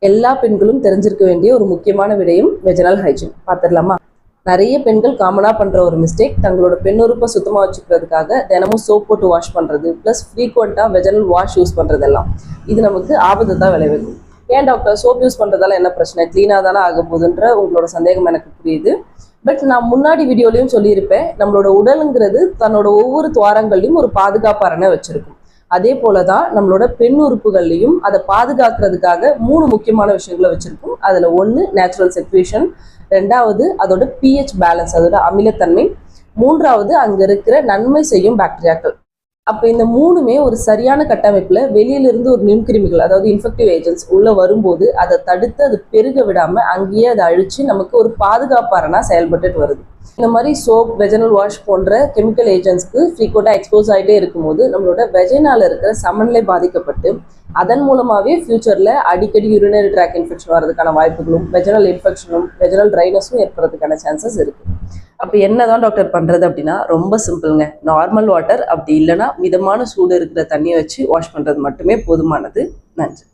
எல்லா பெண்களும் தெரிஞ்சிருக்க வேண்டிய ஒரு முக்கியமான விடயம் வெஜினல் ஹைஜீன். பார்த்துடலாமா? நிறைய பெண்கள் காமனாக பண்ணுற ஒரு மிஸ்டேக், தங்களோட பெண்ணுறுப்பை சுத்தமாக வச்சுக்கிறதுக்காக தினமும் சோப் போட்டு வாஷ் பண்ணுறது ப்ளஸ் ஃப்ரீக்வெண்ட்டாக வெஜினல் வாஷ் யூஸ் பண்ணுறதெல்லாம். இது நமக்கு ஆபத்து தான் விளைவிக்கும். ஏன் டாக்டர் சோப் யூஸ் பண்ணுறதால என்ன பிரச்சனை, க்ளீனாக தானே ஆக போகுதுன்ற உங்களோட சந்தேகம் எனக்கு புரியுது. பட் நான் முன்னாடி வீடியோலையும் சொல்லியிருப்பேன், நம்மளோட உடலுங்கிறது தன்னோட ஒவ்வொரு துவாரங்கள்லையும் ஒரு பாதுகாப்பு அரணை வச்சிருக்கும். அதே போலதான் நம்மளோட பெண் உறுப்புகள்லையும் அதை பாதுகாக்கிறதுக்காக 3 முக்கியமான விஷயங்களை வச்சிருக்கும். அதுல 1 நேச்சுரல் செக்ரீஷன், 2வது அதோட pH பேலன்ஸ், அதோட அமிலத்தன்மை, 3வது அங்க இருக்கிற நன்மை செய்யும் பாக்டீரியாக்கள். அப்ப இந்த 3மே ஒரு சரியான கட்டமைப்புல வெளியிலிருந்து ஒரு நுண்கிருமிகள், அதாவது இன்ஃபெக்டிவ் ஏஜென்ட்ஸ் உள்ள வரும்போது அதை தடுத்து அது பெருக விடாம அங்கேயே அதை அழிச்சு நமக்கு ஒரு பாதுகாப்பாரனா செயல்பட்டுட்டு வருது. இந்த மாதிரி சோப், வெஜினல் வாஷ் போன்ற கெமிக்கல் ஏஜென்ட்ஸ்க்கு ஃப்ரீக்வெண்ட்டாக எக்ஸ்போஸ் ஆகிட்டே இருக்கும்போது நம்மளோட வெஜினால இருக்கிற சமநிலை பாதிக்கப்பட்டு அதன் மூலமாகவே ஃபியூச்சரில் அடிக்கடி யூரினரி ட்ராக் இன்ஃபெக்ஷன் வரதுக்கான வாய்ப்புகளும், வெஜினல் இன்ஃபெக்ஷனும் வெஜினல் ட்ரைனஸும் ஏற்படுறதுக்கான சான்சஸ் இருக்குது. அப்போ என்னதான் டாக்டர் பண்ணுறது அப்படின்னா ரொம்ப சிம்பிளுங்க. நார்மல் வாட்டர், அப்படி இல்லைன்னா மிதமான சூடு இருக்கிற தண்ணியை வச்சு வாஷ் பண்ணுறது மட்டுமே போதுமானது. நன்றி.